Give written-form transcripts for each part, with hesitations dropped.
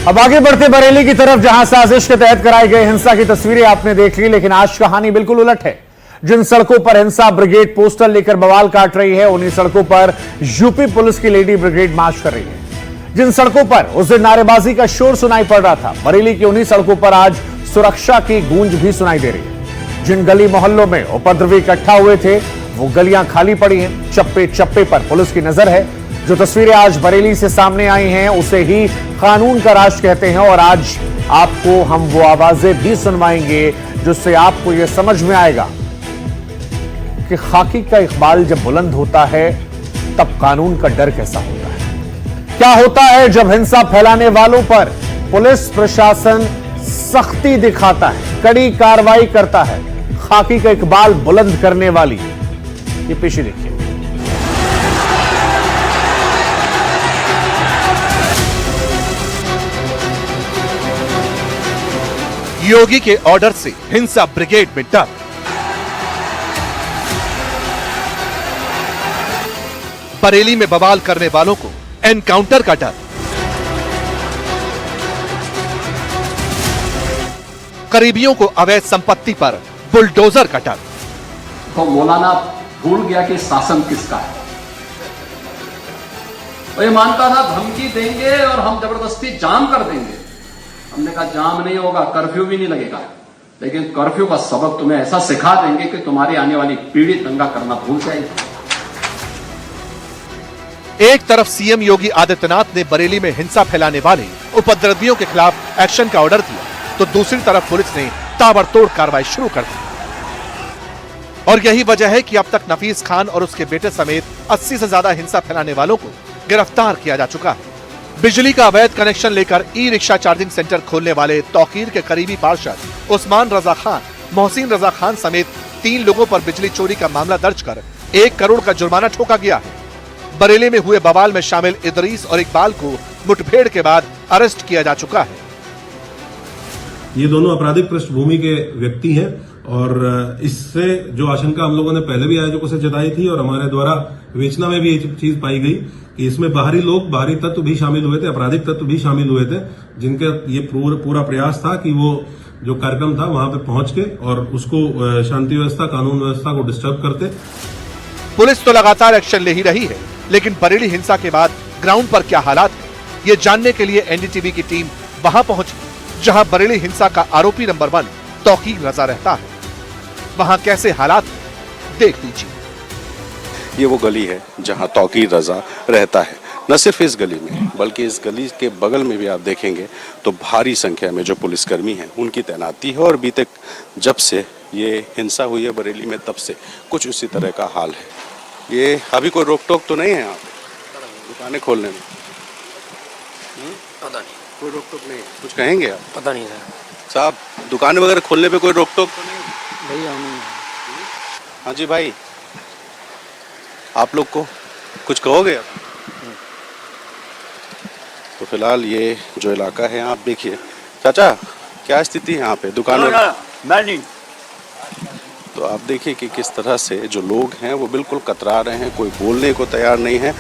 अब आगे बढ़ते बरेली की तरफ, जहां साजिश के तहत कराई गई हिंसा की तस्वीरें आपने देख ली, लेकिन आज कहानी बिल्कुल उलट है। जिन सड़कों पर हिंसा ब्रिगेड पोस्टर लेकर बवाल काट रही है, उन्हीं सड़कों पर यूपी पुलिस की लेडी ब्रिगेड मार्च कर रही है। जिन सड़कों पर उस दिन नारेबाजी का शोर सुनाई पड़ रहा था, बरेली की उन्हीं सड़कों पर आज सुरक्षा की गूंज भी सुनाई दे रही है। जिन गली मोहल्लों में उपद्रवी इकट्ठा हुए थे, वो गलियां खाली पड़ी हैं। चप्पे चप्पे पर पुलिस की नजर है। जो तस्वीरें आज बरेली से सामने आई हैं, उसे ही कानून का राज कहते हैं। और आज आपको हम वो आवाजें भी सुनवाएंगे जिससे आपको यह समझ में आएगा कि खाकी का इकबाल जब बुलंद होता है, तब कानून का डर कैसा होता है। क्या होता है जब हिंसा फैलाने वालों पर पुलिस प्रशासन सख्ती दिखाता है, कड़ी कार्रवाई करता है। खाकी का इकबाल बुलंद करने वाली ये पेशी देखिए। योगी के ऑर्डर से हिंसा ब्रिगेड में डर। बरेली में बवाल करने वालों को एनकाउंटर का डर। करीबियों को अवैध संपत्ति पर बुलडोजर का डर। तो मौलाना भूल गया कि शासन किसका है। वो ये मानता था धमकी देंगे और हम जबरदस्ती जाम कर देंगे। हमने कहा जाम नहीं होगा, कर्फ्यू भी नहीं लगेगा, लेकिन कर्फ्यू का सबक तुम्हें ऐसा सिखा देंगे कि तुम्हारी आने वाली पीढ़ी दंगा करना भूल जाएगी। एक तरफ सीएम योगी आदित्यनाथ ने बरेली में हिंसा फैलाने वाले उपद्रवियों के खिलाफ एक्शन का ऑर्डर दिया, तो दूसरी तरफ पुलिस ने ताबड़तोड़ कार्रवाई शुरू कर दी। और यही वजह है कि अब तक नफीस खान और उसके बेटे समेत 80 से ज्यादा हिंसा फैलाने वालों को गिरफ्तार किया जा चुका है। बिजली का अवैध कनेक्शन लेकर ई रिक्शा चार्जिंग सेंटर खोलने वाले तौकीर के करीबी पार्षद उस्मान रजा खान, मोहसिन रजा खान समेत 3 लोगों पर बिजली चोरी का मामला दर्ज कर 1 करोड़ का जुर्माना ठोका गया है। बरेली में हुए बवाल में शामिल इदरीस और इकबाल को मुठभेड़ के बाद अरेस्ट किया जा चुका है। ये दोनों आपराधिक पृष्ठभूमि के व्यक्ति हैं और इससे जो आशंका हम लोगों ने पहले भी आयोजकों से जताई थी और हमारे द्वारा विवेचना में भी ये चीज पाई गई कि इसमें बाहरी तत्व भी शामिल हुए थे, आपराधिक तत्व भी शामिल हुए थे, जिनके ये पूरा प्रयास था कि वो जो कार्यक्रम था वहां पे पहुंच के और उसको शांति व्यवस्था, कानून व्यवस्था को डिस्टर्ब करते। पुलिस तो लगातार एक्शन ले ही रही है, लेकिन बरेली हिंसा के बाद ग्राउंड पर क्या हालात है, ये जानने के लिए एनडीटीवी की टीम वहां पहुंची, जहां बरेली हिंसा का आरोपी नंबर 1 तौकीर रजा रहता है। वहां कैसे हालात देख लीजिए। ये वो गली है जहां तौकीर रजा रहता है। न सिर्फ इस गली में, बल्कि इस गली के बगल में भी आप देखेंगे तो भारी संख्या में जो पुलिसकर्मी हैं उनकी तैनाती है। और बीते जब से ये हिंसा हुई है बरेली में, तब से कुछ उसी तरह का हाल है। ये अभी कोई रोक टोक तो नहीं है यहाँ पे दुकानें खोलने में? पता नहीं, कोई रोक टोक नहीं है। कुछ कहेंगे आप? पता नहीं साहब, दुकानें वगैरह खोलने पे कोई रोक टोक तो नहीं? भैया हाँ जी भाई, आप लोग को कुछ कहोगे आप? तो फिलहाल ये जो इलाका है आप देखिए। चाचा, क्या स्थिति है यहाँ पे दुकानों नहीं। तो आप देखिए कि किस तरह से जो लोग हैं वो बिल्कुल कतरा रहे हैं, कोई बोलने को तैयार नहीं है।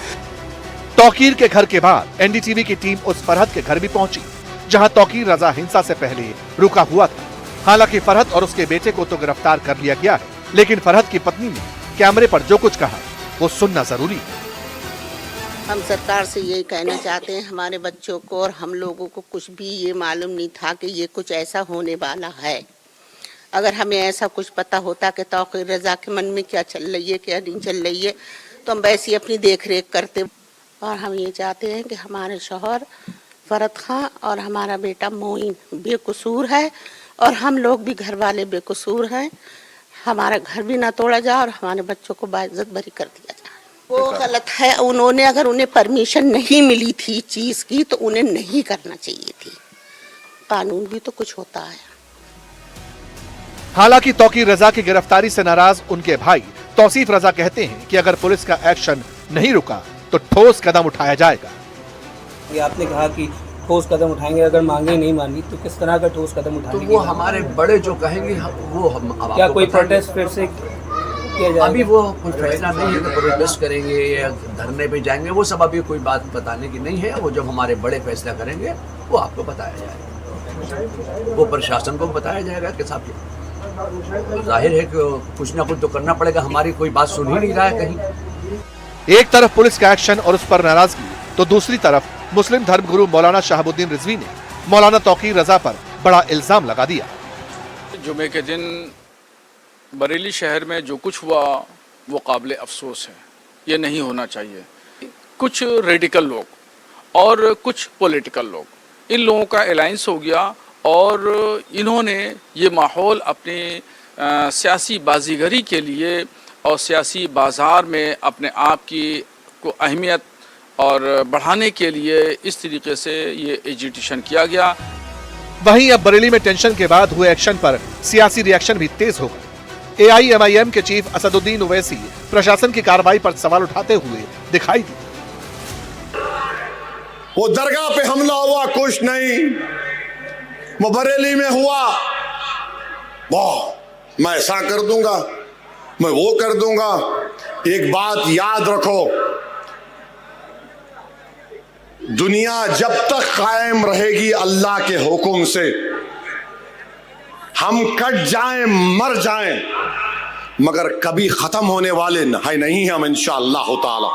तौकीर के घर के बाद एनडीटीवी की टीम उस फरहत के घर भी पहुंची, जहां तौकीर रजा हिंसा से पहले रुका हुआ था। हालांकि फरहत और उसके बेटे को तो गिरफ्तार कर लिया गया है, लेकिन फरहत की पत्नी ने कैमरे पर जो कुछ कहा वो सुनना जरूरी है। हम सरकार से यही कहना चाहते हैं, हमारे बच्चों को और हम लोगों को कुछ भी ये मालूम नहीं था कि ये कुछ ऐसा होने वाला है। अगर हमें ऐसा कुछ पता होता कि तौकीर रजा के मन में क्या चल रही है, क्या नहीं चल रही है, तो हम वैसी अपनी देख रेख करते। और हम ये चाहते हैं कि हमारे शौहर फरहत खां और हमारा बेटा मोइन बेकसूर है और हम लोग भी घर वाले बेकसूर हैं। हमारा घर भी ना तोड़ा जाए और हमारे बच्चों को बाइज्जत बरी कर दिया जाए। वो गलत है। उन्होंने अगर उन्हें परमिशन नहीं मिली थी चीज की तो उन्हें नहीं करना चाहिए थी। कानून भी तो कुछ होता है। हालांकि तौकीर रजा की गिरफ्तारी से नाराज उनके भाई तौसीफ रजा कहते हैं कि अगर पुलिस का एक्शन नहीं रुका तो ठोस कदम उठाया जाएगा। ये आपने कहा कि ठोस कदम उठाएंगे, अगर मांगे नहीं मानी तो किस तरह का ठोस कदम उठाएंगे? तो वो हमारे बड़े जो कहेंगे वो हम क्या कोई प्रोटेस्ट फिर से? किया जाएगा। अभी वो कुछ फैसला नहीं है कि प्रोटेस्ट करेंगे या धरने पे जाएंगे, वो सब अभी कोई बात बताने की नहीं है। वो जब हमारे बड़े फैसला करेंगे वो आपको बताया जाएगा, वो प्रशासन को बताया जाएगा कि साहब जाहिर है कि कुछ ना कुछ तो करना पड़ेगा, हमारी कोई बात सुन ही नहीं रहा है कहीं। एक तरफ पुलिस का एक्शन और उस पर नाराजगी, तो दूसरी तरफ मुस्लिम धर्मगुरु मौलाना शहाबुद्दीन रिजवी ने मौलाना तौकीर रजा पर बड़ा इल्जाम लगा दिया। जुमे के दिन बरेली शहर में जो कुछ हुआ वो काबिल अफसोस है, ये नहीं होना चाहिए। कुछ रेडिकल लोग और कुछ पॉलिटिकल लोग, इन लोगों का अलायंस हो गया और इन्होंने ये माहौल अपने सियासी बाजीगरी के लिए और सियासी बाज़ार में अपने आप की को अहमियत और बढ़ाने के लिए इस तरीके से ये एजिटेशन किया गया। वहीं अब बरेली में टेंशन के बाद हुए एक्शन पर सियासी रिएक्शन भी तेज हो गए। AIMIM के चीफ असदुद्दीन ओवैसी प्रशासन की कार्रवाई पर सवाल उठाते हुए दिखाई दिए। वो दरगाह पे हमला हुआ कुछ नहीं, वो बरेली में हुआ वाह मैं ऐसा कर दूंगा, मैं वो कर दूंगा। एक बात याद रखो, दुनिया जब तक कायम रहेगी अल्लाह के हुक्म से, हम कट जाएं मर जाएं मगर कभी खत्म होने वाले नहीं हम इंशाअल्लाह ताला।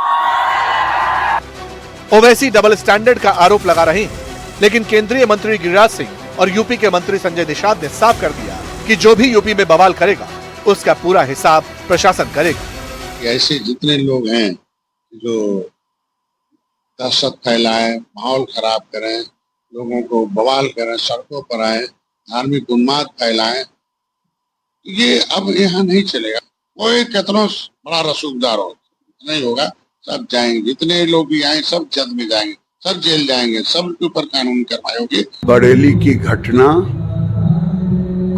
ओवैसी डबल स्टैंडर्ड का आरोप लगा रहे हैं, लेकिन केंद्रीय मंत्री गिरिराज सिंह और यूपी के मंत्री संजय निषाद ने साफ कर दिया कि जो भी यूपी में बवाल करेगा उसका पूरा हिसाब प्रशासन करेगा। ऐसे जितने लोग हैं जो दहशत फैलाएं, माहौल खराब करें, लोगों को बवाल करें, सड़कों पर आए, धार्मिक उन्माद फैलाएं, ये अब यहाँ नहीं चलेगा। कोई कितना बड़ा रसूखदार हो नहीं होगा, सब जाएंगे, जितने लोग भी आए सब जद में जाएंगे, सब जेल जाएंगे, सब के ऊपर कानून कार्रवाई होगी। बरेली की घटना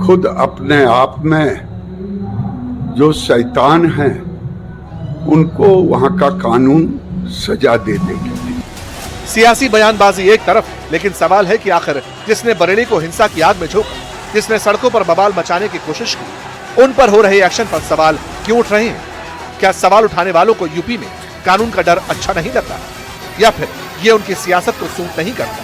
खुद अपने आप में जो शैतान हैं उनको वहाँ का कानून सजा दे देगी। सियासी बयानबाजी एक तरफ, लेकिन सवाल है कि आखिर जिसने बरेली को हिंसा की आग में झोंका, जिसने सड़कों पर बवाल मचाने की कोशिश की, उन पर हो रहे एक्शन पर सवाल क्यों उठ रहे हैं? क्या सवाल उठाने वालों को यूपी में कानून का डर अच्छा नहीं लगता, या फिर ये उनकी सियासत को सूट नहीं करता?